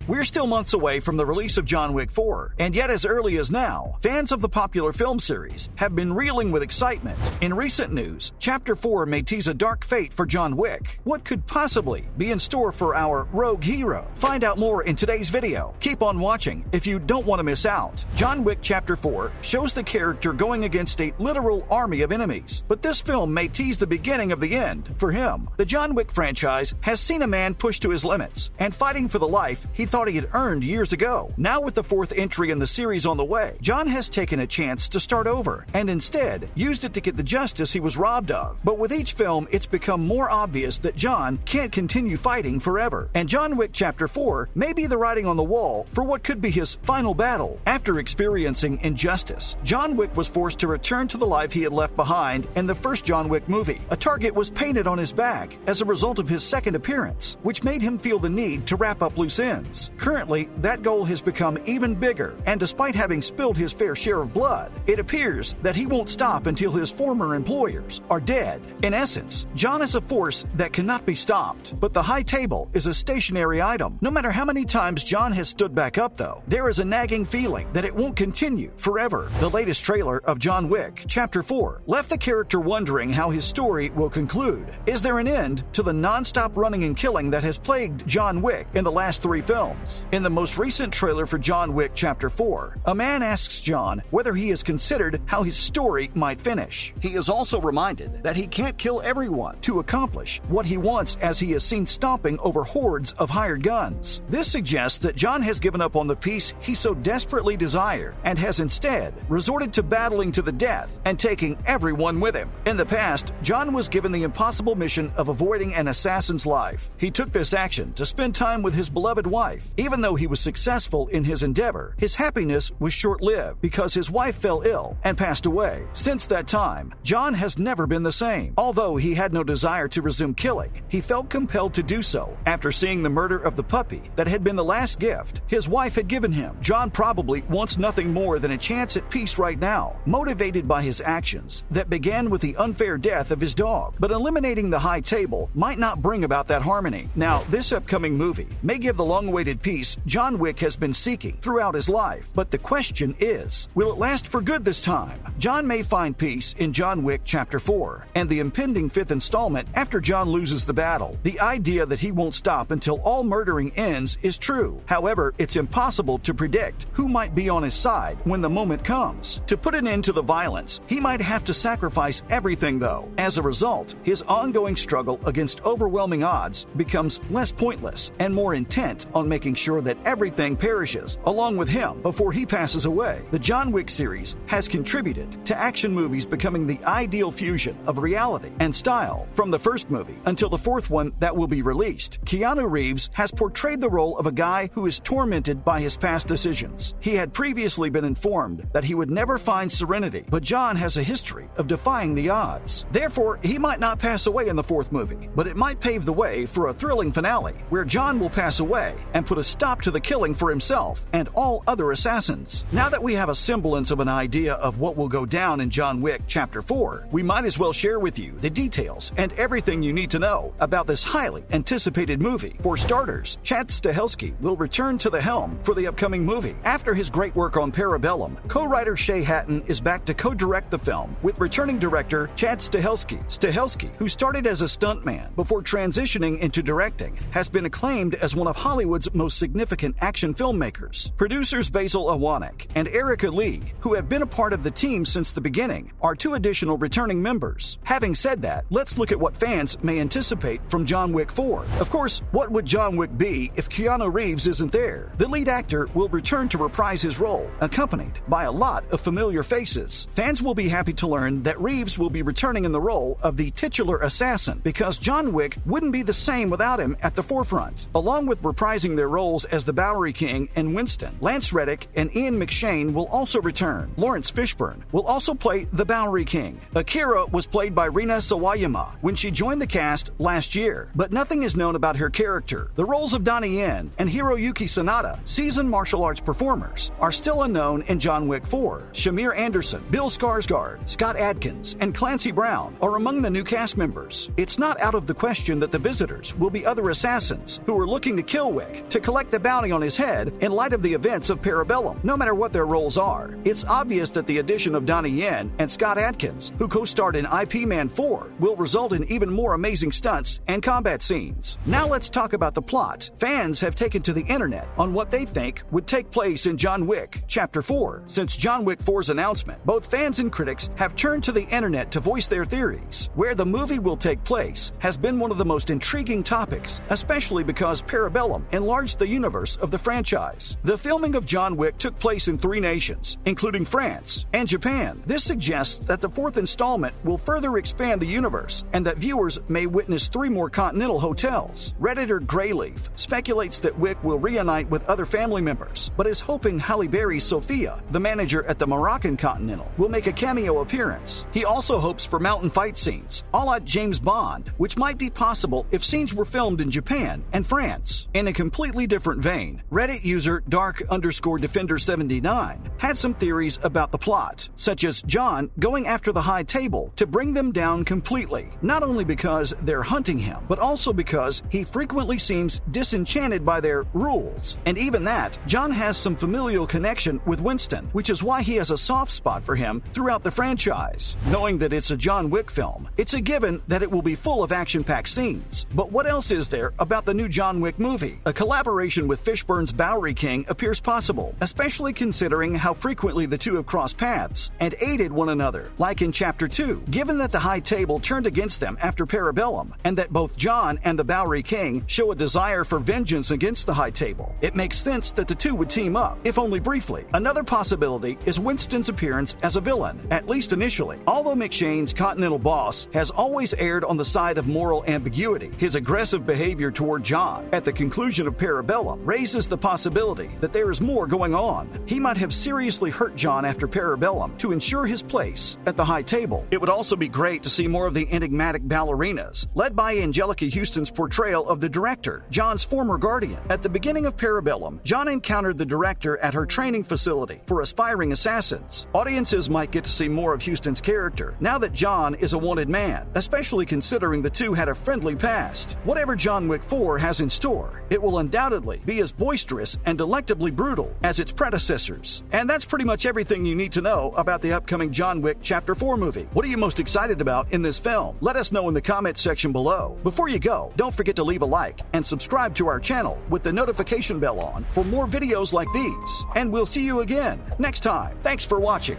We're still months away from the release of John Wick 4, and yet as early as now, fans of the popular film series have been reeling with excitement. In recent news, Chapter 4 may tease a dark fate for John Wick. What could possibly be in store for our rogue hero? Find out more in today's video. Keep on watching if you don't want to miss out. John Wick Chapter 4 shows the character going against a literal army of enemies, but this film may tease the beginning of the end for him. The John Wick franchise has seen a man pushed to his limits and fighting for the life he thought he had earned years ago. Now with the fourth entry in the series on the way, John has taken a chance to start over and instead used it to get the justice he was robbed of. But with each film, it's become more obvious that John can't continue fighting forever, and John Wick Chapter 4 may be the writing on the wall for what could be his final battle. After experiencing injustice, John Wick was forced to return to the life he had left behind in the first John Wick movie. A target was painted on his back as a result of his second appearance, which made him feel the need to wrap up loose ends. Currently, that goal has become even bigger, and despite having spilled his fair share of blood, it appears that he won't stop until his former employers are dead. In essence, John is a force that cannot be stopped, but the high table is a stationary item. No matter how many times John has stood back up, though, there is a nagging feeling that it won't continue forever. The latest trailer of John Wick Chapter 4 left the character wondering how his story will conclude. Is there an end to the non-stop running and killing that has plagued John Wick in the last 3 films? In the most recent trailer for John Wick Chapter 4, a man asks John whether he has considered how his story might finish. He is also reminded that he can't kill everyone to accomplish what he wants, as he is seen stomping over hordes of hired guns. This suggests that John has given up on the peace he so desperately desired and has instead resorted to battling to the death and taking everyone with him. In the past, John was given the impossible mission of avoiding an assassin's life. He took this action to spend time with his beloved wife. Even though he was successful in his endeavor, his happiness was short-lived because his wife fell ill and passed away. Since that time, John has never been the same. Although he had no desire to resume killing, he felt compelled to do so after seeing the murder of the puppy that had been the last gift his wife had given him. John probably wants nothing more than a chance at peace right now, motivated by his actions that began with the unfair death of his dog. But eliminating the high table might not bring about that harmony. Now, this upcoming movie may give the long-awaited peace John Wick has been seeking throughout his life. But the question is, will it last for good this time? John may find peace in John Wick Chapter 4 and the impending 5th installment after John loses the battle. The idea that he won't stop until all murdering ends is true. However, it's impossible to predict who might be on his side when the moment comes. To put an end to the violence, he might have to sacrifice everything, though. As a result, his ongoing struggle against overwhelming odds becomes less pointless and more intent on making sure that everything perishes along with him before he passes away. The John Wick series has contributed to action movies becoming the ideal fusion of reality and style. From the first movie until the 4th one that will be released, Keanu Reeves has portrayed the role of a guy who is tormented by his past decisions. He had previously been informed that he would never find serenity, but John has a history of defying the odds. Therefore, he might not pass away in the 4th movie, but it might pave the way for a thrilling finale where John will pass away and put a stop to the killing for himself and all other assassins. Now that we have a semblance of an idea of what will go down in John Wick Chapter 4, we might as well share with you the details and everything you need to know about this highly anticipated movie. For starters, Chad Stahelski will return to the helm for the upcoming movie. After his great work on Parabellum, co-writer Shay Hatton is back to co-direct the film with returning director Chad Stahelski. Stahelski, who started as a stuntman before transitioning into directing, has been acclaimed as one of Hollywood's most significant action filmmakers. Producers Basil Awanek and Erica Lee, who have been a part of the team since the beginning, are 2 additional returning members. Having said that, let's look at what fans may anticipate from John Wick 4. Of course, what would John Wick be if Keanu Reeves isn't there? The lead actor will return to reprise his role, accompanied by a lot of familiar faces. Fans will be happy to learn that Reeves will be returning in the role of the titular assassin, because John Wick wouldn't be the same without him at the forefront. Along with reprising their roles as the Bowery King and Winston, Lance Reddick and Ian McShane will also return. Lawrence Fishburne will also play the Bowery King. Akira was played by Rina Sawayama when she joined the cast last year, but nothing is known about her character. The roles of Donnie Yen and Hiroyuki Sanada, seasoned martial arts performers, are still unknown in John Wick 4. Shamir Anderson, Bill Skarsgård, Scott Adkins, and Clancy Brown are among the new cast members. It's not out of the question that the visitors will be other assassins who are looking to kill Wick to collect the bounty on his head in light of the events of Parabellum, no matter what their roles are. It's obvious that the addition of Donnie Yen and Scott Adkins, who co-starred in IP Man 4, will result in even more amazing stunts and combat scenes. Now let's talk about the plot. Fans have taken to the internet on what they think would take place in John Wick Chapter 4. Since John Wick 4's announcement, both fans and critics have turned to the internet to voice their theories. Where the movie will take place has been one of the most intriguing topics, especially because Parabellum enlarged the universe of the franchise. The filming of John Wick took place in 3 nations, including France and Japan. This suggests that the 4th installment will further expand the universe and that viewers may witness 3 more continental hotels. Redditor Greyleaf speculates that Wick will reunite with other family members, but is hoping Halle Berry's Sophia, the manager at the Moroccan Continental, will make a cameo appearance. He also hopes for mountain fight scenes, a la James Bond, which might be possible if scenes were filmed in Japan and France. In a completely different vein, Reddit user Dark_Defender79 had some theories about the plot, such as John going after the High Table to bring them down completely, not only because they're hunting him, but also because he frequently seems disenchanted by their rules. And even that, John has some familial connection with Winston, which is why he has a soft spot for him throughout the franchise. Knowing that it's a John Wick film, it's a given that it will be full of action-packed scenes. But what else is there about the new John Wick movie? A collaboration with Fishburne's Bowery King appears possible, especially considering how frequently the two have crossed paths and aided one another, like in Chapter 2. Given that the High Table turned against them after Parabellum, and that both John and the Bowery King show a desire for vengeance against the High Table, it makes sense that the two would team up, if only briefly. Another possibility is Winston's appearance as a villain, at least initially. Although McShane's Continental boss has always erred on the side of moral ambiguity, his aggressive behavior toward John at the conclusion of Parabellum raises the possibility that there is more going on. He might have seriously hurt John after Parabellum to ensure his place at the High Table. It would also be great to see more of the enigmatic ballerinas, led by Angelica Houston's portrayal of the director, John's former guardian. At the beginning of Parabellum, John encountered the director at her training facility for aspiring assassins. Audiences might get to see more of Houston's character now that John is a wanted man, especially considering the two had a friendly past. Whatever John Wick 4 has in store, it will undoubtedly be as boisterous and delectably brutal as its predecessors. And that's pretty much everything you need to know about the upcoming John Wick Chapter 4 movie. What are you most excited about in this film? Let us know in the comments section below. Before you go, don't forget to leave a like and subscribe to our channel with the notification bell on for more videos like these. And we'll see you again next time. Thanks for watching.